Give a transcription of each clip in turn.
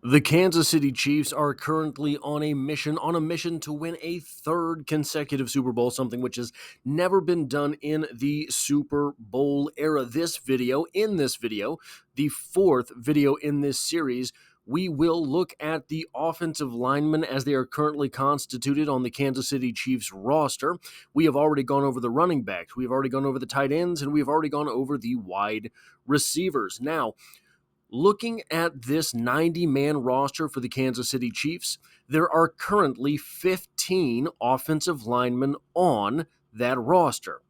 The Kansas City Chiefs are currently on a mission to win a third consecutive Super Bowl, something which has never been done in the Super Bowl era. In this video, the fourth video in this series, we will look at the offensive linemen as they are currently constituted on the Kansas City Chiefs roster. We have already gone over the running backs, we have already gone over the tight ends, and we have already gone over the wide receivers. Now, looking at this 90-man roster for the Kansas City Chiefs, there are currently 15 offensive linemen on that roster.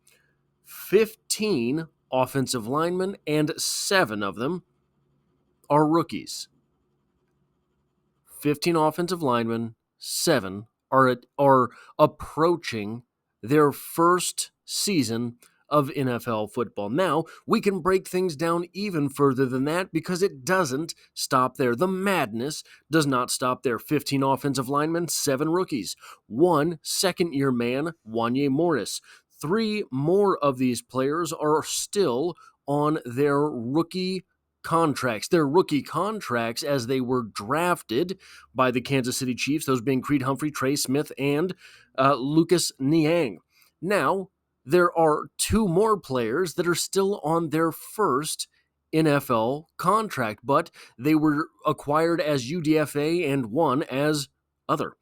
15 offensive linemen, and 7 of them are rookies. 15 offensive linemen, 7 are approaching their first season of NFL football. Now, we can break things down even further than that because it doesn't stop there. The madness does not stop there. 15 offensive linemen, 7 rookies, 1 second-year man, Wanya Morris. 3 more of these players are still on their rookie contracts as they were drafted by the Kansas City Chiefs, those being Creed Humphrey, Trey Smith, and Lucas Niang. Now, there are 2 more players that are still on their first NFL contract, but they were acquired as UDFA and 1 as other.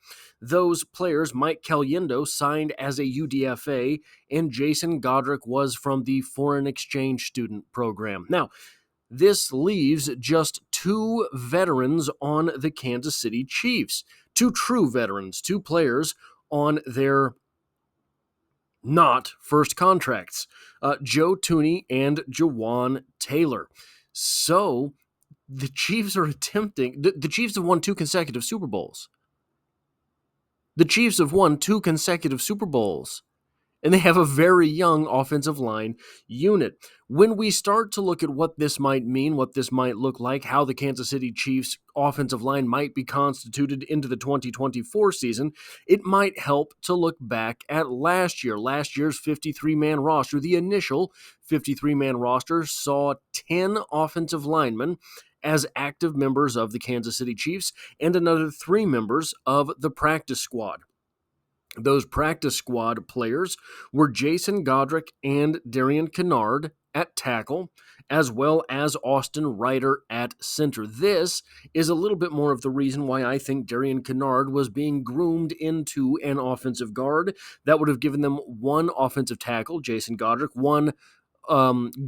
Those players, Mike Caliendo, signed as a UDFA, and Jason Godric was from the foreign exchange student program. Now, this leaves just 2 veterans on the Kansas City Chiefs. 2 true veterans, 2 players on their not first contracts, Joe Thuney and Jawaan Taylor. So the Chiefs are attempting, the Chiefs have won 2 consecutive Super Bowls. And they have a very young offensive line unit. When we start to look at what this might mean, what this might look like, how the Kansas City Chiefs offensive line might be constituted into the 2024 season, it might help to look back at last year's 53-man roster. The initial 53-man roster saw 10 offensive linemen as active members of the Kansas City Chiefs and another 3 members of the practice squad. Those practice squad players were Jason Godric and Darian Kennard at tackle, as well as Austin Ryder at center. This is a little bit more of the reason why I think Darian Kennard was being groomed into an offensive guard. That would have given them 1 offensive tackle, Jason Godric, 1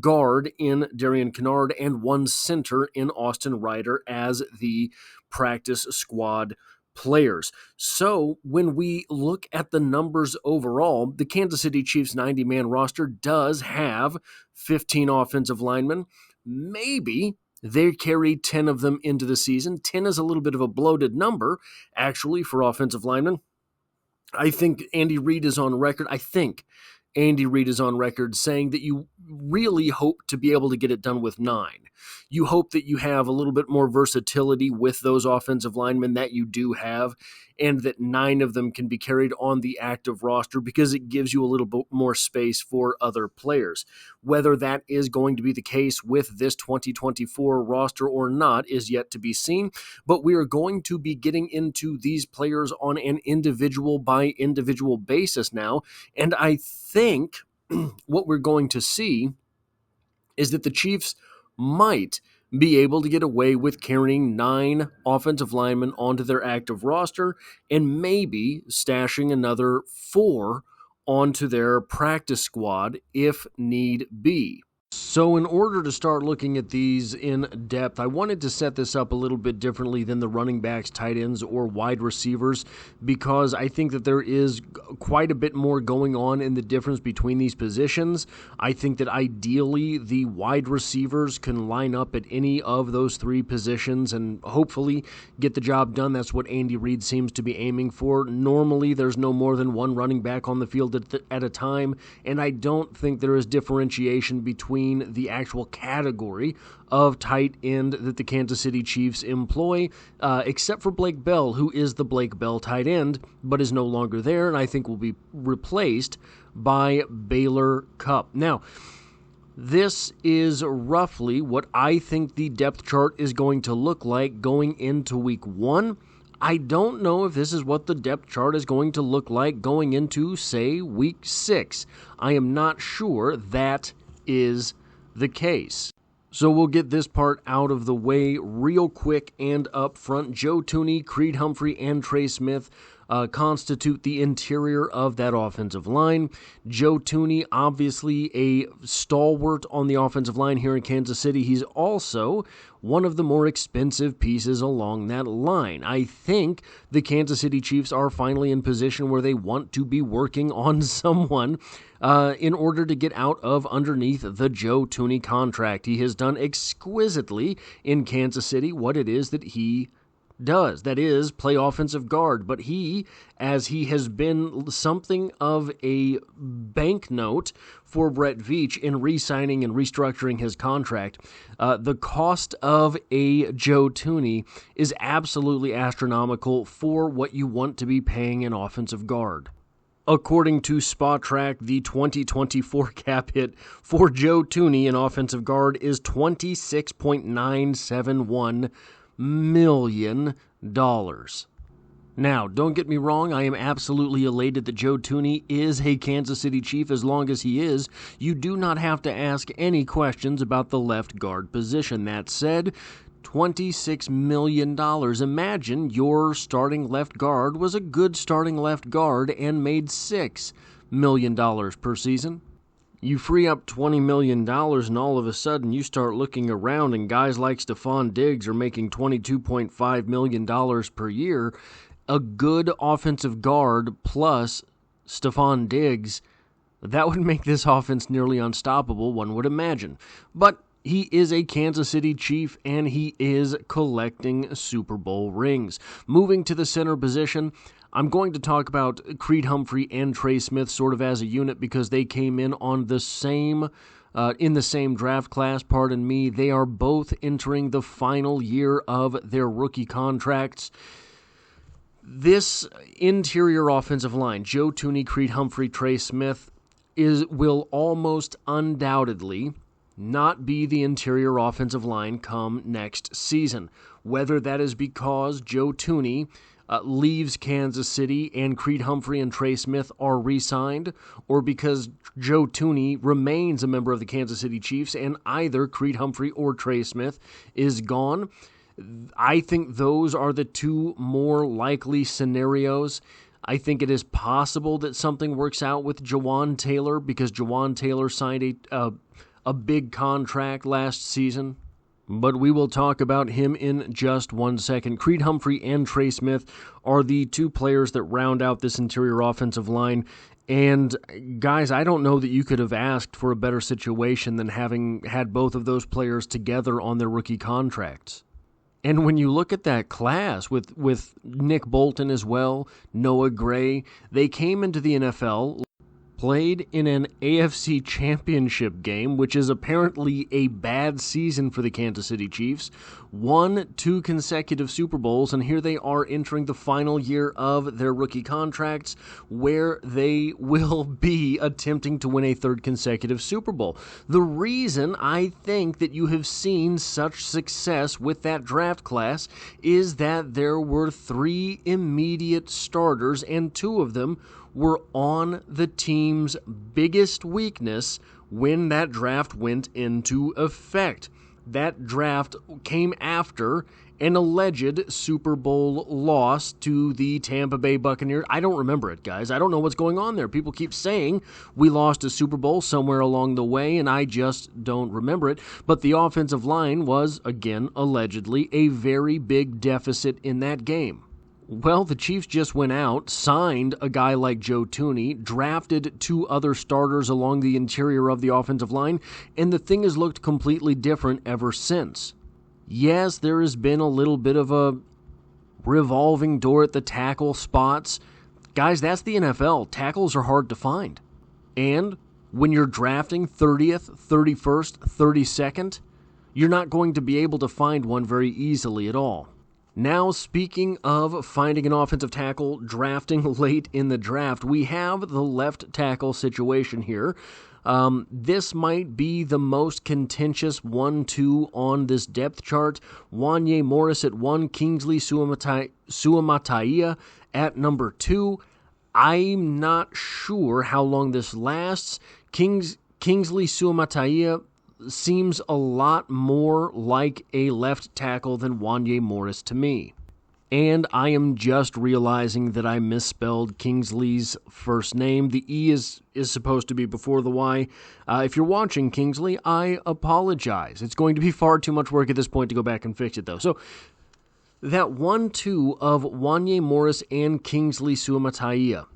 guard in Darian Kennard, and 1 center in Austin Ryder as the practice squad players. So when we look at the numbers overall, the Kansas City Chiefs 90-man roster does have 15 offensive linemen. Maybe they carry 10 of them into the season. 10 is a little bit of a bloated number, actually, for offensive linemen. I think Andy Reid is on record saying that you really hope to be able to get it done with 9. You hope that you have a little bit more versatility with those offensive linemen that you do have, and that 9 of them can be carried on the active roster because it gives you a little bit more space for other players. Whether that is going to be the case with this 2024 roster or not is yet to be seen, but we are going to be getting into these players on an individual by individual basis now, and I think what we're going to see is that the Chiefs might be able to get away with carrying 9 offensive linemen onto their active roster and maybe stashing another 4 onto their practice squad if need be. So in order to start looking at these in depth, I wanted to set this up a little bit differently than the running backs, tight ends, or wide receivers, because I think that there is quite a bit more going on in the difference between these positions. I think that ideally the wide receivers can line up at any of those 3 positions and hopefully get the job done. That's what Andy Reid seems to be aiming for. Normally there's no more than 1 running back on the field at a time, and I don't think there is differentiation between the actual category of tight end that the Kansas City Chiefs employ, except for Blake Bell, who is the Blake Bell tight end, but is no longer there, and I think will be replaced by Baylor Cupp. Now, This is roughly what I think the depth chart is going to look like going into week 1. I don't know if this is what the depth chart is going to look like going into, say, week 6. I am not sure that is the case. So we'll get this part out of the way real quick and up front. Joe Thuney, Creed Humphrey, and Trey Smith constitute the interior of that offensive line. Joe Thuney, obviously a stalwart on the offensive line here in Kansas City. He's also one of the more expensive pieces along that line. I think the Kansas City Chiefs are finally in position where they want to be working on someone in order to get out of underneath the Joe Thuney contract. He has done exquisitely in Kansas City what it is that he does, that is, play offensive guard. But he, as he has been something of a banknote for Brett Veach in re-signing and restructuring his contract, the cost of a Joe Thuney is absolutely astronomical for what you want to be paying an offensive guard. According to SpotTrack, the 2024 cap hit for Joe Thuney, an offensive guard, is $26.971 million. Now, don't get me wrong, I am absolutely elated that Joe Thuney is a Kansas City Chief. As long as he is, you do not have to ask any questions about the left guard position. That said, $26 million. Imagine your starting left guard was a good starting left guard and made $6 million per season. You free up $20 million and all of a sudden you start looking around and guys like Stefon Diggs are making $22.5 million per year. A good offensive guard plus Stefon Diggs, that would make this offense nearly unstoppable, one would imagine. But he is a Kansas City Chief, and he is collecting Super Bowl rings. Moving to the center position, I'm going to talk about Creed Humphrey and Trey Smith sort of as a unit because they came in on the same in the same draft class, pardon me. They are both entering the final year of their rookie contracts. This interior offensive line, Joe Thuney, Creed Humphrey, Trey Smith, will almost undoubtedly not be the interior offensive line come next season. Whether that is because Joe Thuney leaves Kansas City and Creed Humphrey and Trey Smith are re-signed, or because Joe Thuney remains a member of the Kansas City Chiefs and either Creed Humphrey or Trey Smith is gone, I think those are the two more likely scenarios. I think it is possible that something works out with Jawaan Taylor because Jawaan Taylor signed a big contract last season, but we will talk about him in just 1 second. Creed Humphrey and Trey Smith are the two players that round out this interior offensive line, and guys, I don't know that you could have asked for a better situation than having had both of those players together on their rookie contracts. And when you look at that class with Nick Bolton as well, Noah Gray, they came into the NFL, played in an AFC championship game, which is apparently a bad season for the Kansas City Chiefs, won 2 consecutive Super Bowls, and here they are entering the final year of their rookie contracts where they will be attempting to win a 3rd consecutive Super Bowl. The reason I think that you have seen such success with that draft class is that there were 3 immediate starters, and 2 of them were on the team's biggest weakness when that draft went into effect. That draft came after an alleged Super Bowl loss to the Tampa Bay Buccaneers. I don't remember it, guys. I don't know what's going on there. People keep saying we lost a Super Bowl somewhere along the way, and I just don't remember it. But the offensive line was, again, allegedly a very big deficit in that game. Well, the Chiefs just went out, signed a guy like Joe Thuney, drafted 2 other starters along the interior of the offensive line, and the thing has looked completely different ever since. Yes, there has been a little bit of a revolving door at the tackle spots. Guys, that's the NFL. Tackles are hard to find. And when you're drafting 30th, 31st, 32nd, you're not going to be able to find one very easily at all. Now, speaking of finding an offensive tackle, drafting late in the draft, we have the left tackle situation here. This might be the most contentious 1-2 on this depth chart. Wanya Morris at 1, Kingsley Suamataia at number 2. I'm not sure how long this lasts. Kingsley Suamataia seems a lot more like a left tackle than Wanya Morris to me. And I am just realizing that I misspelled Kingsley's first name. The E is supposed to be before the Y. If you're watching, Kingsley, I apologize. It's going to be far too much work at this point to go back and fix it, though. So that 1-2 of Wanya Morris and Kingsley Suamataia.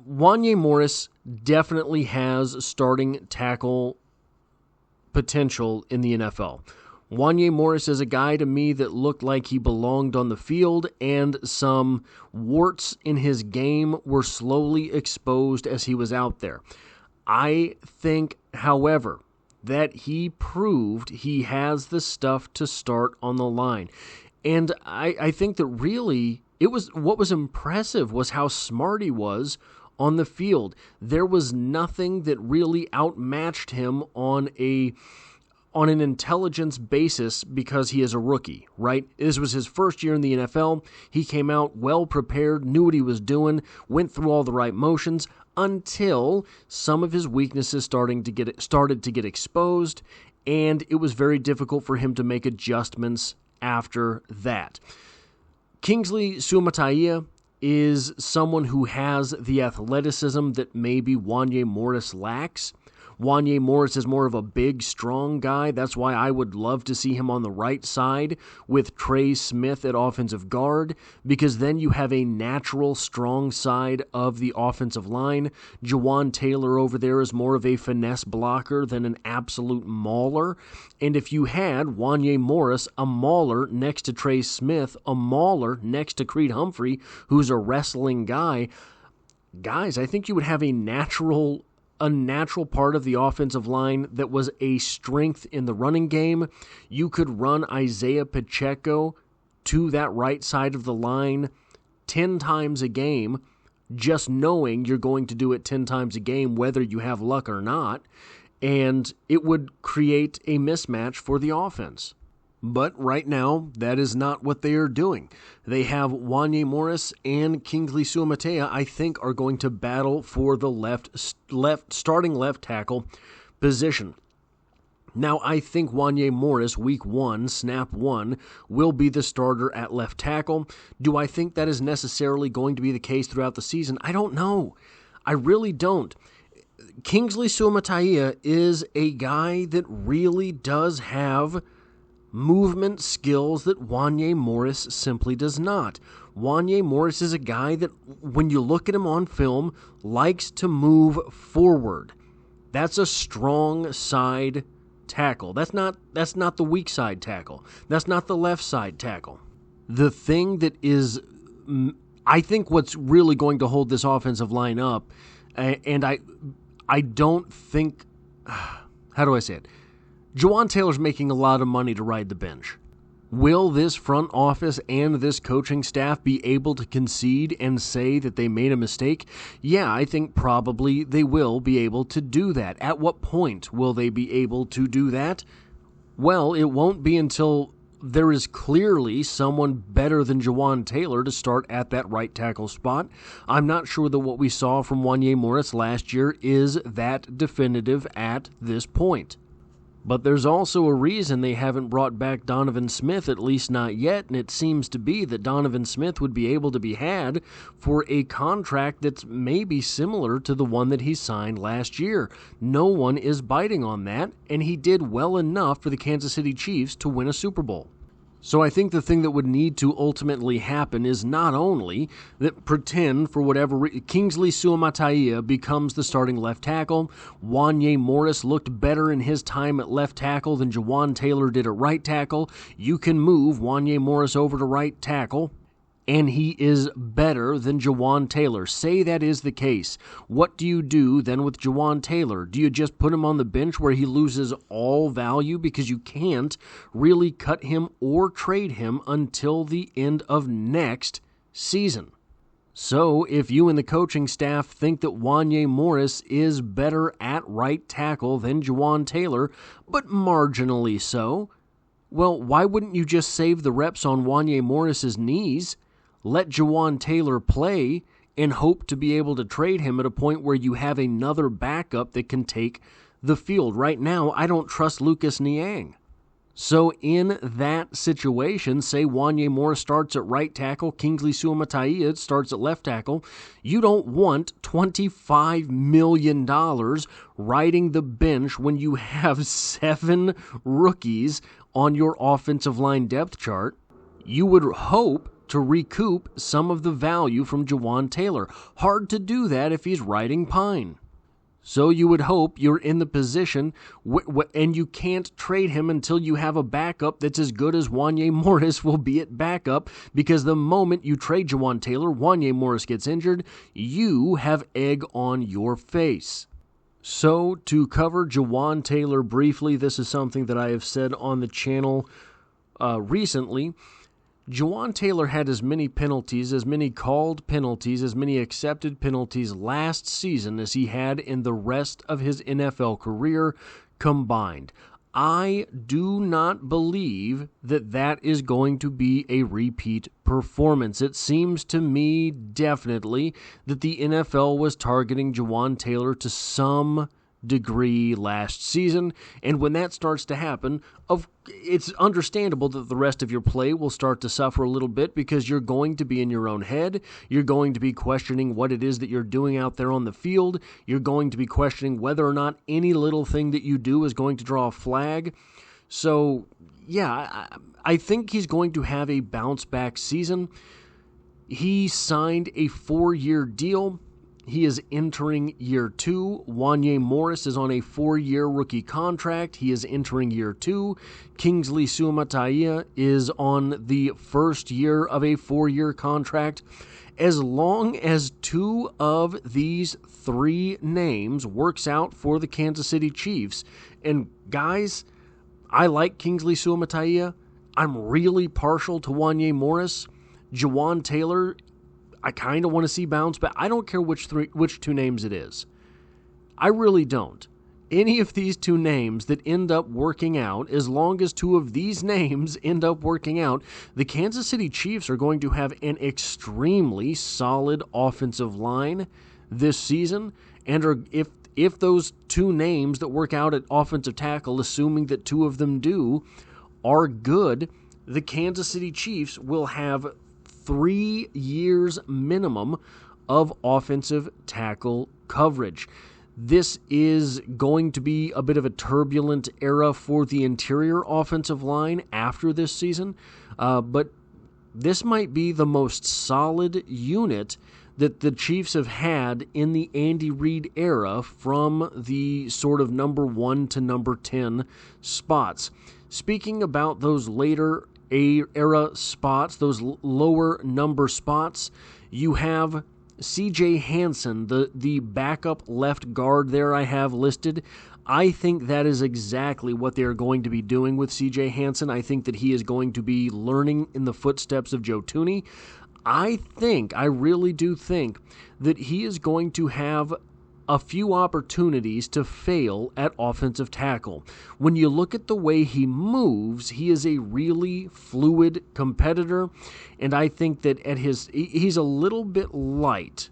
Wanya Morris definitely has starting tackle potential in the NFL. Wanya Morris is a guy to me that looked like he belonged on the field, and some warts in his game were slowly exposed as he was out there. I think, however, that he proved he has the stuff to start on the line. And I think that really what was impressive was how smart he was on the field. There was nothing that really outmatched him on an intelligence basis because he is a rookie, right? This was his first year in the NFL. He came out well prepared, knew what he was doing, went through all the right motions until some of his weaknesses started to get exposed, and it was very difficult for him to make adjustments after that. Kingsley Suamataia is someone who has the athleticism that maybe Wanya Morris lacks. Wanya Morris is more of a big, strong guy. That's why I would love to see him on the right side with Trey Smith at offensive guard, because then you have a natural, strong side of the offensive line. Jawaan Taylor over there is more of a finesse blocker than an absolute mauler. And if you had Wanya Morris, a mauler, next to Trey Smith, a mauler next to Creed Humphrey, who's a wrestling guy, guys, I think you would have a natural part of the offensive line that was a strength in the running game. You could run Isaiah Pacheco to that right side of the line 10 times a game, just knowing you're going to do it 10 times a game, whether you have luck or not, and it would create a mismatch for the offense. But right now, that is not what they are doing. They have Wanya Morris and Kingsley Suamataia, I think, are going to battle for the starting left tackle position. Now, I think Wanya Morris, week 1, snap 1, will be the starter at left tackle. Do I think that is necessarily going to be the case throughout the season? I don't know. I really don't. Kingsley Suamataia is a guy that really does have movement skills that Wanya Morris simply does not. Wanya Morris is a guy that, when you look at him on film, likes to move forward. That's a strong side tackle. That's not the weak side tackle. That's not the left side tackle. The thing that is, I think, what's really going to hold this offensive line up, and I don't think, how do I say it? Jawaan Taylor's making a lot of money to ride the bench. Will this front office and this coaching staff be able to concede and say that they made a mistake? Yeah, I think probably they will be able to do that. At what point will they be able to do that? Well, it won't be until there is clearly someone better than Jawaan Taylor to start at that right tackle spot. I'm not sure that what we saw from Wanya Morris last year is that definitive at this point. But there's also a reason they haven't brought back Donovan Smith, at least not yet, and it seems to be that Donovan Smith would be able to be had for a contract that's maybe similar to the one that he signed last year. No one is biting on that, and he did well enough for the Kansas City Chiefs to win a Super Bowl. So I think the thing that would need to ultimately happen is not only that pretend for whatever Kingsley Suamataia becomes the starting left tackle. Wanya Morris looked better in his time at left tackle than Jawaan Taylor did at right tackle. You can move Wanya Morris over to right tackle, and he is better than Jawaan Taylor. Say that is the case. What do you do then with Jawaan Taylor? Do you just put him on the bench where he loses all value because you can't really cut him or trade him until the end of next season? So, if you and the coaching staff think that Wanya Morris is better at right tackle than Jawaan Taylor, but marginally so, well, why wouldn't you just save the reps on Wanya Morris's knees, let Jawaan Taylor play, and hope to be able to trade him at a point where you have another backup that can take the field? Right now, I don't trust Lucas Niang. So in that situation, say Wanya Morris starts at right tackle, Kingsley Suamataia starts at left tackle, you don't want $25 million riding the bench when you have 7 rookies on your offensive line depth chart. You would hope to recoup some of the value from Jawaan Taylor. Hard to do that if he's riding pine. So you would hope you're in the position, and you can't trade him until you have a backup that's as good as Wanya Morris will be at backup, because the moment you trade Jawaan Taylor, Wanya Morris gets injured, you have egg on your face. So to cover Jawaan Taylor briefly, this is something that I have said on the channel recently. Jawaan Taylor had as many penalties, as many called penalties, as many accepted penalties last season as he had in the rest of his NFL career combined. I do not believe that that is going to be a repeat performance. It seems to me definitely that the NFL was targeting Jawaan Taylor to some degree last season, and when that starts to happen, it's understandable that the rest of your play will start to suffer a little bit, because you're going to be in your own head, you're going to be questioning what it is that you're doing out there on the field, you're going to be questioning whether or not any little thing that you do is going to draw a flag. So yeah, I think he's going to have a bounce back season. He signed a 4-year deal. He is entering year 2. Wanya Morris is on a 4-year rookie contract. He is entering year 2. Kingsley Suamataia is on the first year of a 4-year contract. As long as 2 of these 3 names works out for the Kansas City Chiefs, and guys, I like Kingsley Suamataia. I'm really partial to Wanya Morris. Jawaan Taylor, I kind of want to see bounce, but I don't care which 2 names it is. I really don't. Any of these 2 names that end up working out, as long as 2 of these names end up working out, the Kansas City Chiefs are going to have an extremely solid offensive line this season, and if those 2 names that work out at offensive tackle, assuming that 2 of them do, are good, the Kansas City Chiefs will have 3 years minimum of offensive tackle coverage. This is going to be a bit of a turbulent era for the interior offensive line after this season, but this might be the most solid unit that the Chiefs have had in the Andy Reid era, from the sort of number 1 to number 10 spots. Speaking about those later era spots, those lower number spots, you have C.J. Hansen, the backup left guard there I have listed. I think that is exactly what they're going to be doing with C.J. Hansen. I think that he is going to be learning in the footsteps of Joe Thuney. I really do think that he is going to have a few opportunities to fail at offensive tackle. When you look at the way he moves, he is a really fluid competitor, and I think that he's a little bit light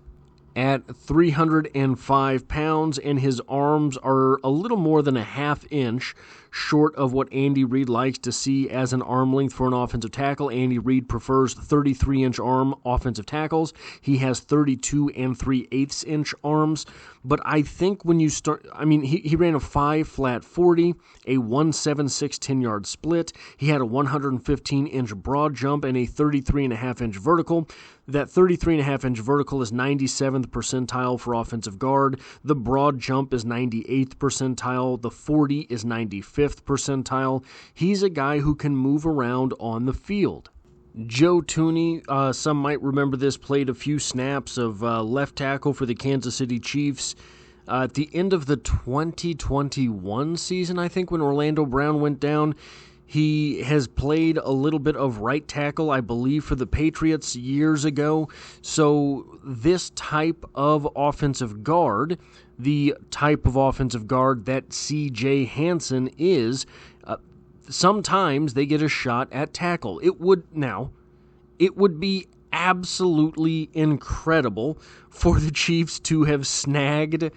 at 305 pounds, and his arms are a little more than a half inch short of what Andy Reid likes to see as an arm length for an offensive tackle. Andy Reid prefers 33-inch arm offensive tackles. He has 32 3/8-inch arms. But I think when you start, he ran a 5 flat 40, a 1.76 10-yard split. He had a 115-inch broad jump and a 33.5-inch vertical. That 33.5-inch vertical is 97th percentile for offensive guard. The broad jump is 98th percentile. The 40 is 95th percentile. He's a guy who can move around on the field. Joe Thuney, some might remember this, played a few snaps of left tackle for the Kansas City Chiefs at the end of the 2021 season, I think, when Orlando Brown went down. He has played a little bit of right tackle, I believe, for the Patriots years ago. So this type of offensive guard, the type of offensive guard that C.J. Hansen is, sometimes they get a shot at tackle. It would be absolutely incredible for the Chiefs to have snagged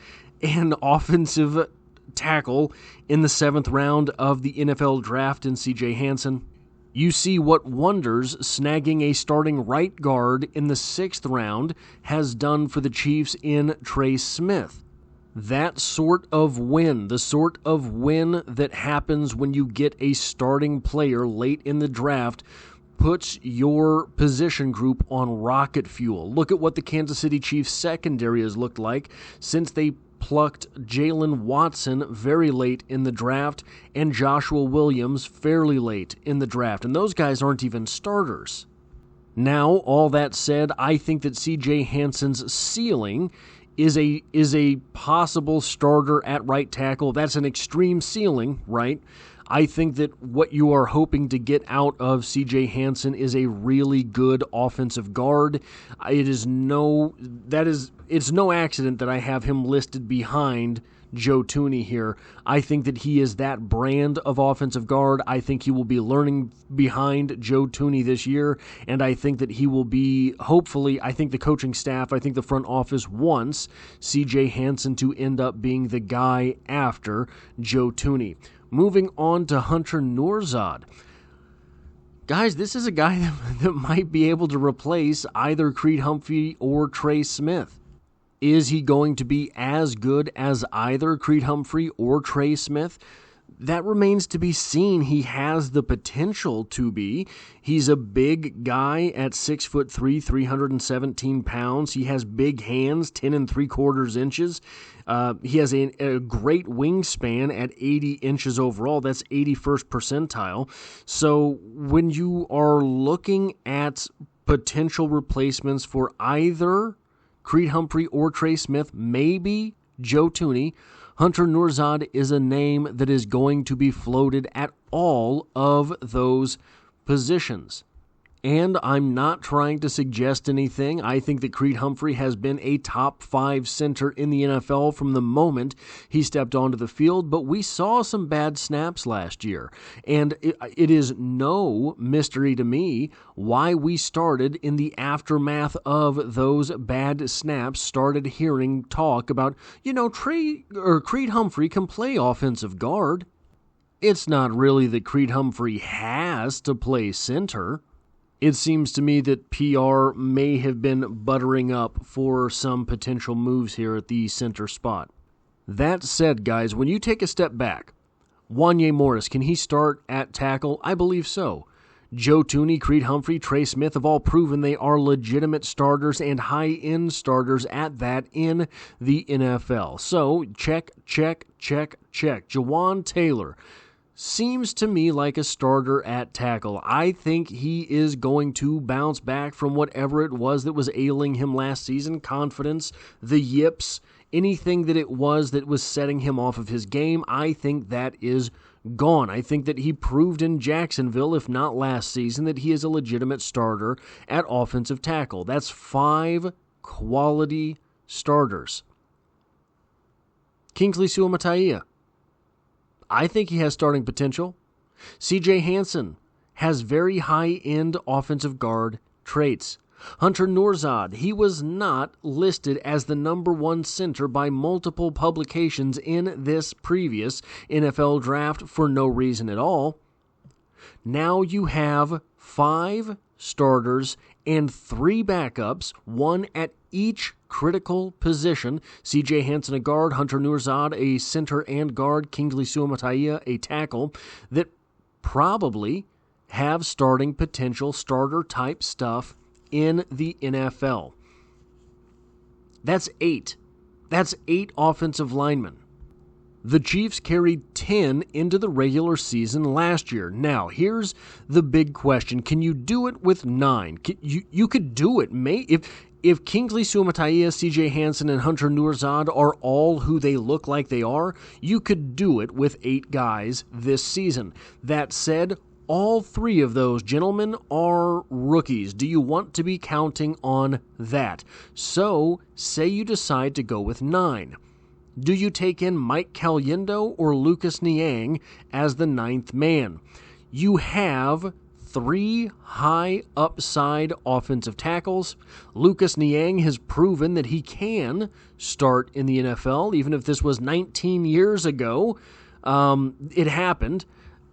an offensive tackle in the 7th round of the NFL draft in C.J. Hansen. You see what wonders snagging a starting right guard in the 6th round has done for the Chiefs in Trey Smith. That sort of win, the sort of win that happens when you get a starting player late in the draft, puts your position group on rocket fuel. Look at what the Kansas City Chiefs secondary has looked like since they plucked Jalen Watson very late in the draft and Joshua Williams fairly late in the draft. And those guys aren't even starters. Now, all that said, I think that C.J. Hansen's ceiling is a possible starter at right tackle. That's an extreme ceiling, right? I think that what you are hoping to get out of C.J. Hansen is a really good offensive guard. It's no accident that I have him listed behind Joe Thuney here. I think that he is that brand of offensive guard. I think he will be learning behind Joe Thuney this year, and I think that he will be, hopefully, I think the coaching staff, I think the front office wants C.J. Hansen to end up being the guy after Joe Thuney. Moving on to Hunter Nourzad. Guys, this is a guy that might be able to replace either Creed Humphrey or Trey Smith. Is he going to be as good as either Creed Humphrey or Trey Smith? That remains to be seen. He has the potential to be. He's a big guy at 6'3", 317 pounds. He has big hands, 10 3/4 inches. He has a great wingspan at 80 inches overall. That's 81st percentile. So when you are looking at potential replacements for either Creed Humphrey or Trey Smith, maybe Joe Thuney, Hunter Nourzad is a name that is going to be floated at all of those positions. And I'm not trying to suggest anything. I think that Creed Humphrey has been a top 5 center in the NFL from the moment he stepped onto the field, but we saw some bad snaps last year. And it is no mystery to me why we started in the aftermath of those bad snaps, started hearing talk about, Creed Humphrey can play offensive guard. It's not really that Creed Humphrey has to play center. It seems to me that PR may have been buttering up for some potential moves here at the center spot. That said, guys, when you take a step back, Wanya Morris, can he start at tackle? I believe so. Joe Thuney, Creed Humphrey, Trey Smith have all proven they are legitimate starters and high-end starters at that in the NFL. So, check, check, check, check. Jawaan Taylor seems to me like a starter at tackle. I think he is going to bounce back from whatever it was that was ailing him last season. Confidence, the yips, anything that it was that was setting him off of his game, I think that is gone. I think that he proved in Jacksonville, if not last season, that he is a legitimate starter at offensive tackle. That's 5 quality starters. Kingsley Suamataia, I think he has starting potential. C.J. Hansen has very high-end offensive guard traits. Hunter Nourzad, he was not listed as the number 1 center by multiple publications in this previous NFL draft for no reason at all. Now you have 5 starters and 3 backups, 1 at each critical position. C.J. Hansen a guard, Hunter Nourzad a center and guard, Kingsley Suamataia a tackle, that probably have starting potential, starter-type stuff in the NFL. That's 8. That's 8 offensive linemen. The Chiefs carried 10 into the regular season last year. Now, here's the big question. Can you do it with 9? You could do it. If Kingsley Suamataia, CJ Hansen, and Hunter Nourzad are all who they look like they are, you could do it with 8 guys this season. That said, all 3 of those gentlemen are rookies. Do you want to be counting on that? So, say you decide to go with 9. Do you take in Mike Caliendo or Lucas Niang as the 9th man? You have 3 high upside offensive tackles. Lucas Niang has proven that he can start in the NFL, even if this was 19 years ago. It happened.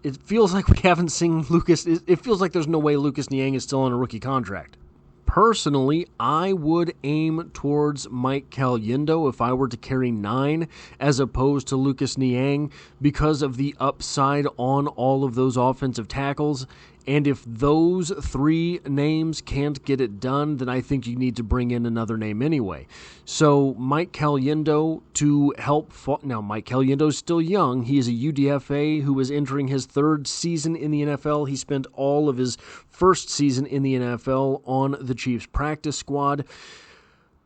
It feels like we haven't seen Lucas. It feels like there's no way Lucas Niang is still on a rookie contract. Personally, I would aim towards Mike Caliendo if I were to carry 9 as opposed to Lucas Niang because of the upside on all of those offensive tackles. And if those 3 names can't get it done, then I think you need to bring in another name anyway. So Mike Caliendo to help... Now, Mike Caliendo is still young. He is a UDFA who is entering his 3rd season in the NFL. He spent all of his first season in the NFL on the Chiefs practice squad.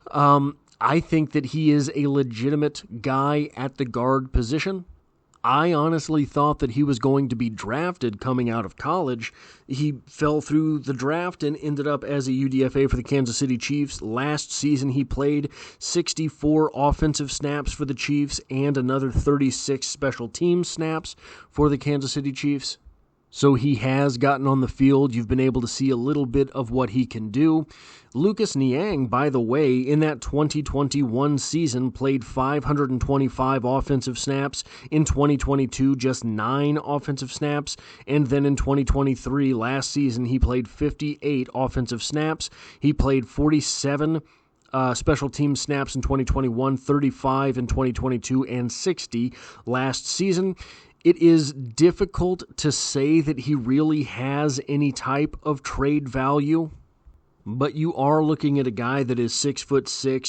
I think that he is a legitimate guy at the guard position. I honestly thought that he was going to be drafted coming out of college. He fell through the draft and ended up as a UDFA for the Kansas City Chiefs. Last season, he played 64 offensive snaps for the Chiefs and another 36 special team snaps for the Kansas City Chiefs. So he has gotten on the field. You've been able to see a little bit of what he can do. Lucas Niang, by the way, in that 2021 season, played 525 offensive snaps. In 2022, just 9 offensive snaps. And then in 2023, last season, he played 58 offensive snaps. He played 47 special team snaps in 2021, 35 in 2022, and 60 last season. It is difficult to say that he really has any type of trade value, but you are looking at a guy that is 6'6",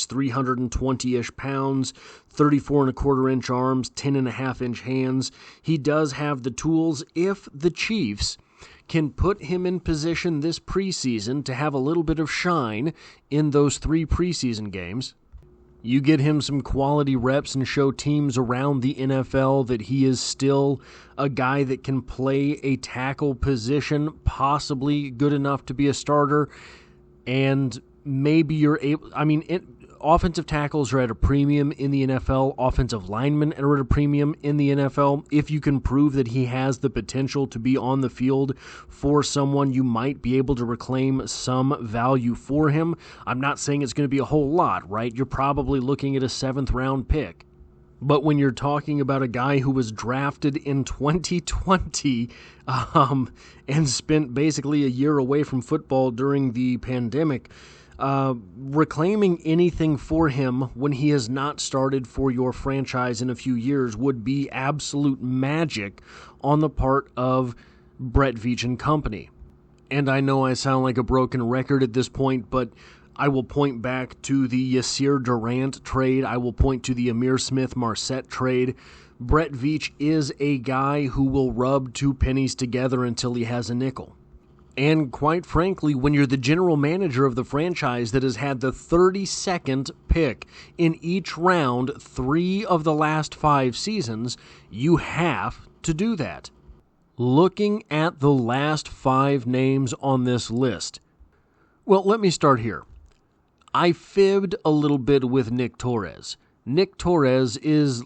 320-ish pounds, 34.25-inch arms, 10.5-inch hands. He does have the tools if the Chiefs can put him in position this preseason to have a little bit of shine in those 3 preseason games. You get him some quality reps and show teams around the NFL that he is still a guy that can play a tackle position, possibly good enough to be a starter, and maybe you're able... offensive tackles are at a premium in the NFL. Offensive linemen are at a premium in the NFL. If you can prove that he has the potential to be on the field for someone, you might be able to reclaim some value for him. I'm not saying it's going to be a whole lot, right? You're probably looking at a 7th-round pick. But when you're talking about a guy who was drafted in 2020 and spent basically a year away from football during the pandemic, reclaiming anything for him when he has not started for your franchise in a few years would be absolute magic on the part of Brett Veach and company. And I know I sound like a broken record at this point, but I will point back to the Yasir Durant trade. I will point to the Amir Smith-Marset trade. Brett Veach is a guy who will rub 2 pennies together until he has a nickel. And quite frankly, when you're the general manager of the franchise that has had the 32nd pick in each round 3 of the last 5 seasons, you have to do that. Looking at the last 5 names on this list, well, let me start here. I fibbed a little bit with Nick Torres. Nick Torres is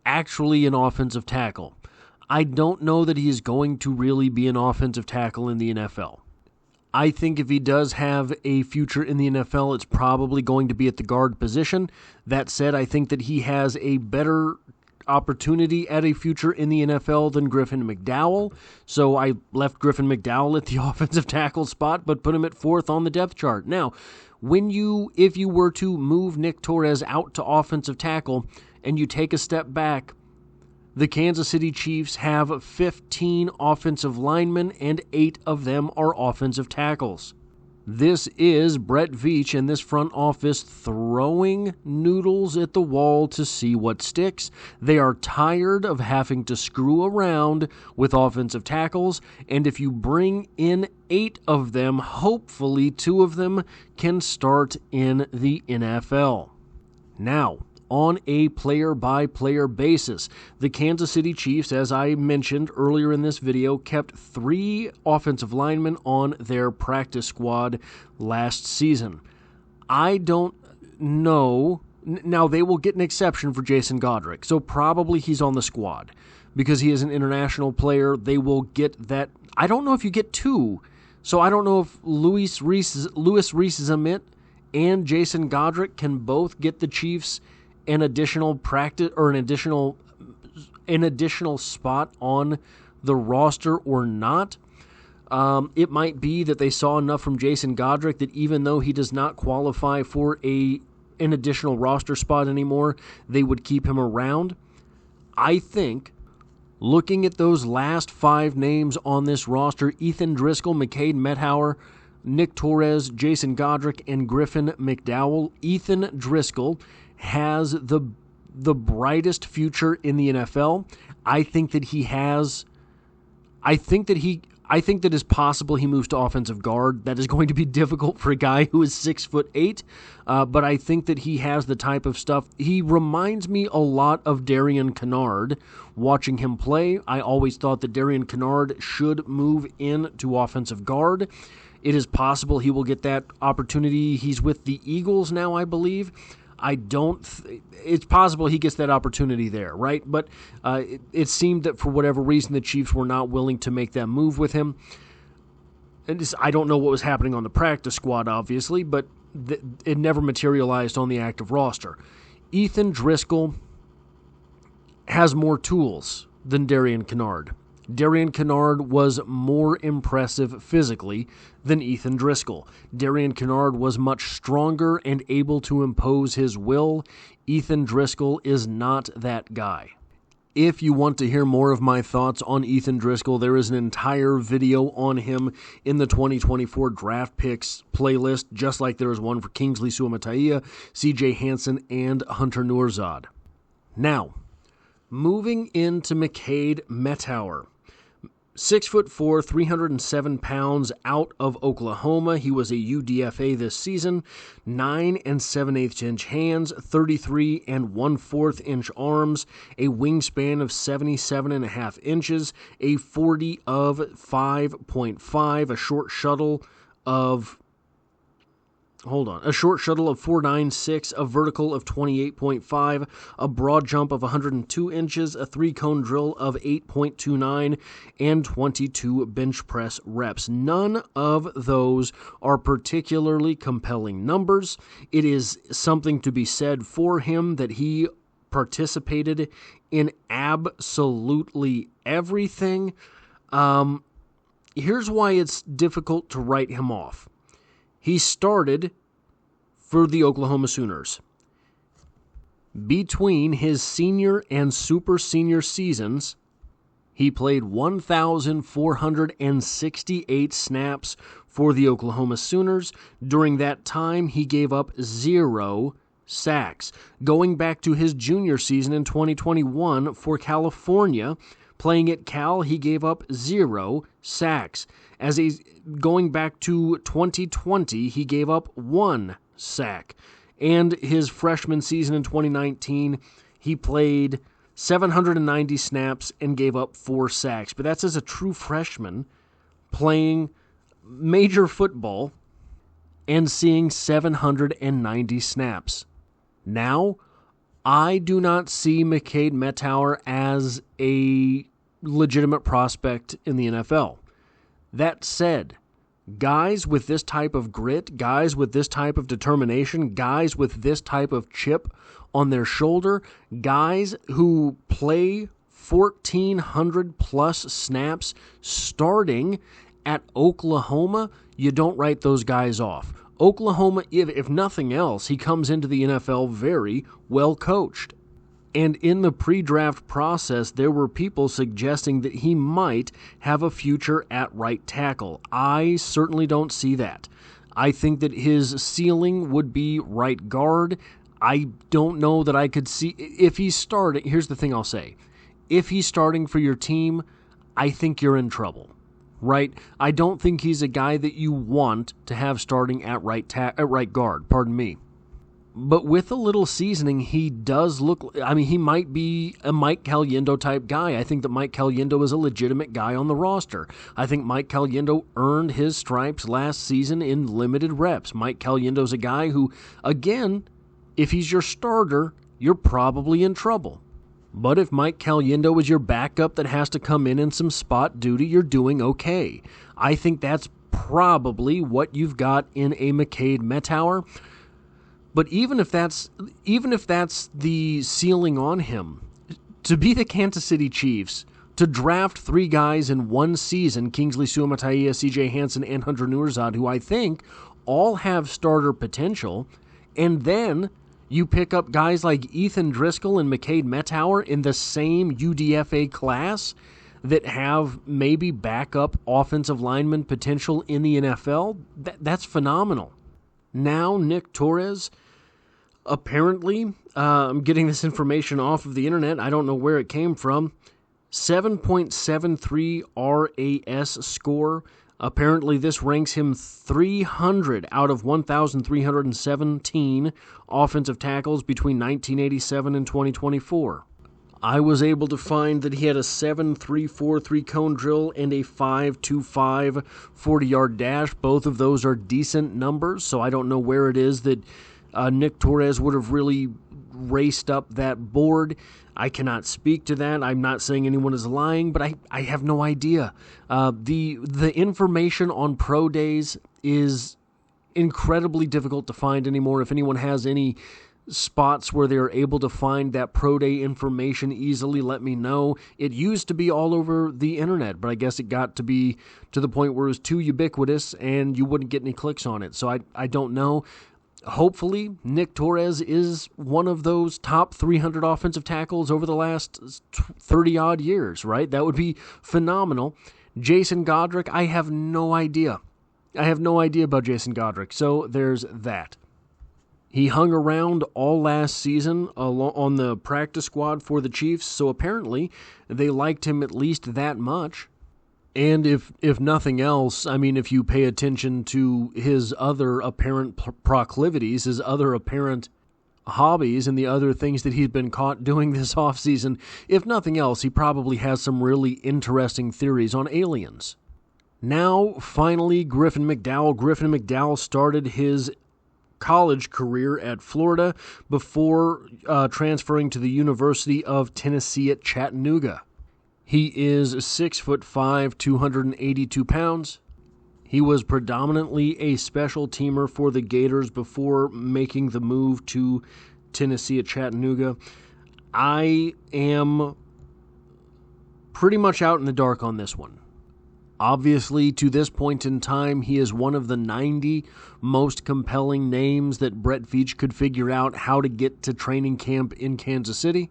actually an offensive tackle. I don't know that he is going to really be an offensive tackle in the NFL. I think if he does have a future in the NFL, it's probably going to be at the guard position. That said, I think that he has a better opportunity at a future in the NFL than Griffin McDowell. So I left Griffin McDowell at the offensive tackle spot, but put him at 4th on the depth chart. Now, if you were to move Nick Torres out to offensive tackle and you take a step back, the Kansas City Chiefs have 15 offensive linemen, and 8 of them are offensive tackles. This is Brett Veach and this front office throwing noodles at the wall to see what sticks. They are tired of having to screw around with offensive tackles, and if you bring in 8 of them, hopefully 2 of them can start in the NFL. Now, on a player-by-player basis, the Kansas City Chiefs, as I mentioned earlier in this video, kept 3 offensive linemen on their practice squad last season. I don't know. Now, they will get an exception for Jason Godric, so probably he's on the squad. Because he is an international player, they will get that. I don't know if you get 2, so I don't know if Louis Rees-Zammit and Jason Godric can both get the Chiefs an additional practice or an additional spot on the roster or not. It might be that they saw enough from Jason Godric that even though he does not qualify for an additional roster spot anymore, they would keep him around. I think, looking at those last 5 names on this roster, Ethan Driscoll, McCade Mettauer, Nick Torres, Jason Godric, and Griffin McDowell, Ethan Driscoll has the brightest future in the NFL. I think that it's possible he moves to offensive guard. That is going to be difficult for a guy who is 6'8", but I think that he has the type of stuff. He reminds me a lot of Darian Kinnard. Watching him play, I always thought that Darian Kinnard should move into offensive guard. It is possible he will get that opportunity. He's with the Eagles now, I believe. It's possible he gets that opportunity there, right? But it seemed that for whatever reason, the Chiefs were not willing to make that move with him. And I don't know what was happening on the practice squad, obviously, but it never materialized on the active roster. Ethan Driscoll has more tools than Darian Kinnard. Darian Kinnard was more impressive physically than Ethan Driscoll. Darian Kinnard was much stronger and able to impose his will. Ethan Driscoll is not that guy. If you want to hear more of my thoughts on Ethan Driscoll, there is an entire video on him in the 2024 Draft Picks playlist, just like there is one for Kingsley Suamataia, CJ Hansen, and Hunter Nourzad. Now, moving into McCade Mettauer. 6'4", 307 pounds, out of Oklahoma. He was a UDFA this season. 9 7/8 inch hands, 33 1/4 inch arms, a wingspan of 77.5 inches, a 40 of 5.5, a short shuttle of 4.96, a vertical of 28.5, a broad jump of 102 inches, a 3-cone drill of 8.29, and 22 bench press reps. None of those are particularly compelling numbers. It is something to be said for him that he participated in absolutely everything. Here's why it's difficult to write him off. He started for the Oklahoma Sooners. Between his senior and super senior seasons, he played 1,468 snaps for the Oklahoma Sooners. During that time, he gave up 0 sacks. Going back to his junior season in 2021 for California, playing at Cal, he gave up 0 sacks. Going back to 2020, he gave up 1 sack. And his freshman season in 2019, he played 790 snaps and gave up 4 sacks. But that's as a true freshman playing major football and seeing 790 snaps. Now, I do not see McCade Mettauer as a legitimate prospect in the NFL. That said, guys with this type of grit, guys with this type of determination, guys with this type of chip on their shoulder, guys who play 1,400 plus snaps starting at Oklahoma, you don't write those guys off. Oklahoma, if nothing else, he comes into the NFL very well coached. And in the pre-draft process, there were people suggesting that he might have a future at right tackle. I certainly don't see that. I think that his ceiling would be right guard. I don't know that I could see if he's starting. Here's the thing I'll say. If he's starting for your team, I think you're in trouble, right? I don't think he's a guy that you want to have starting at right guard, pardon me. But with a little seasoning, he does look, he might be a Mike Caliendo type guy. I think that Mike Caliendo is a legitimate guy on the roster. I think Mike Caliendo earned his stripes last season in limited reps. Mike Caliendo's a guy who, again, if he's your starter, you're probably in trouble. But if Mike Caliendo is your backup that has to come in some spot duty, you're doing okay. I think that's probably what you've got in a McCade Mettauer. But even if that's the ceiling on him, to be the Kansas City Chiefs, to draft 3 guys in one season, Kingsley Suamataia, CJ Hansen, and Hunter Nourzad, who I think all have starter potential, and then you pick up guys like Ethan Driscoll and McCade Mettauer in the same UDFA class that have maybe backup offensive lineman potential in the NFL, that's phenomenal. Now, Nick Torres, apparently, I'm getting this information off of the internet. I don't know where it came from. 7.73 RAS score. Apparently, this ranks him 300 out of 1,317 offensive tackles between 1987 and 2024. I was able to find that he had a 7.343 cone drill and a 5.25 40-yard dash. Both of those are decent numbers, so I don't know where it is that Nick Torres would have really raced up that board. I cannot speak to that. I'm not saying anyone is lying, but I have no idea. The information on pro days is incredibly difficult to find anymore. If anyone has any spots where they're able to find that pro day information easily, let me know. It used to be all over the internet, but I guess it got to be to the point where it was too ubiquitous and you wouldn't get any clicks on it. So I don't know. Hopefully, Nick Torres is one of those top 300 offensive tackles over the last 30-odd years, right? That would be phenomenal. Jason Godric, I have no idea. I have no idea about Jason Godric, so there's that. He hung around all last season on the practice squad for the Chiefs, so apparently they liked him at least that much. And if nothing else, if you pay attention to his other apparent proclivities, his other apparent hobbies, and the other things that he's been caught doing this offseason, if nothing else, he probably has some really interesting theories on aliens. Now, finally, Griffin McDowell. Griffin McDowell started his college career at Florida before transferring to the University of Tennessee at Chattanooga. He is 6'5", 282 pounds. He was predominantly a special teamer for the Gators before making the move to Tennessee at Chattanooga. I am pretty much out in the dark on this one. Obviously, to this point in time, he is one of the 90 most compelling names that Brett Veach could figure out how to get to training camp in Kansas City.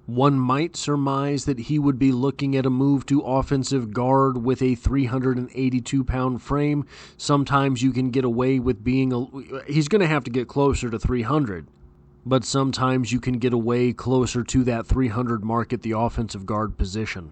One might surmise that he would be looking at a move to offensive guard with a 382-pound frame. Sometimes you can get away with he's going to have to get closer to 300, but sometimes you can get away closer to that 300 mark at the offensive guard position.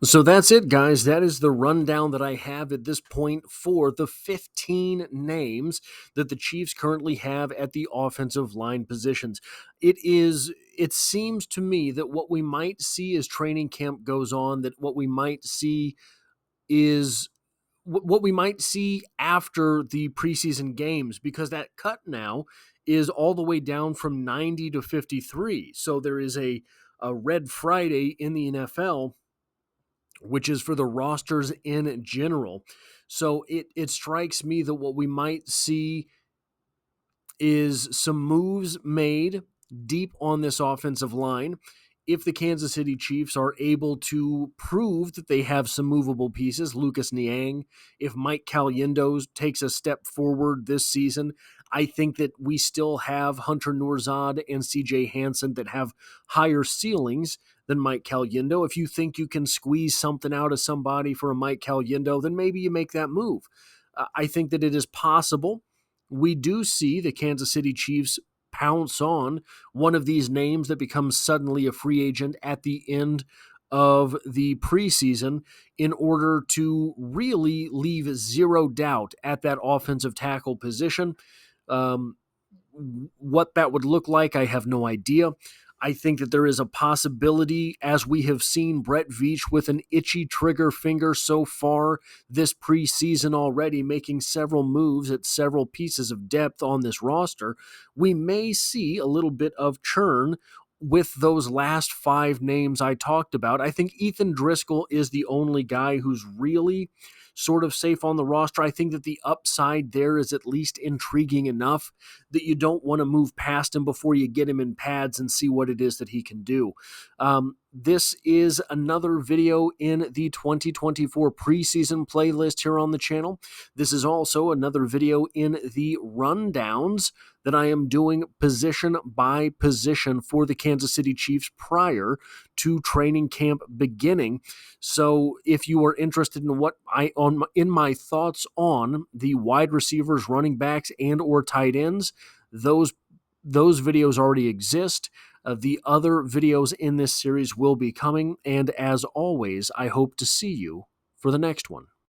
So that's it, guys. That is the rundown that I have at this point for the 15 names that the Chiefs currently have at the offensive line positions. It seems to me that what we might see as training camp goes on, that what we might see is what we might see after the preseason games, because that cut now is all the way down from 90 to 53. So there is a Red Friday in the NFL, which is for the rosters in general. So it strikes me that what we might see is some moves made deep on this offensive line. If the Kansas City Chiefs are able to prove that they have some movable pieces, Lucas Niang, if Mike Caliendo takes a step forward this season, I think that we still have Hunter Nourzad and CJ Hansen that have higher ceilings than Mike Caliendo. If you think you can squeeze something out of somebody for a Mike Caliendo, then maybe you make that move. I think that it is possible we do see the Kansas City Chiefs pounce on one of these names that becomes suddenly a free agent at the end of the preseason in order to really leave zero doubt at that offensive tackle position. What that would look like, I have no idea. I think that there is a possibility, as we have seen Brett Veach with an itchy trigger finger so far this preseason already, making several moves at several pieces of depth on this roster, we may see a little bit of churn with those last 5 names I talked about. I think Ethan Driscoll is the only guy who's really sort of safe on the roster. I think that the upside there is at least intriguing enough that you don't want to move past him before you get him in pads and see what it is that he can do. This is another video in the 2024 preseason playlist here on the channel. This is also another video in the rundowns that I am doing position by position for the Kansas City Chiefs prior to training camp beginning. So if you are interested in my thoughts on the wide receivers, running backs, and or tight ends, those videos already exist. The other videos in this series will be coming, and as always, I hope to see you for the next one.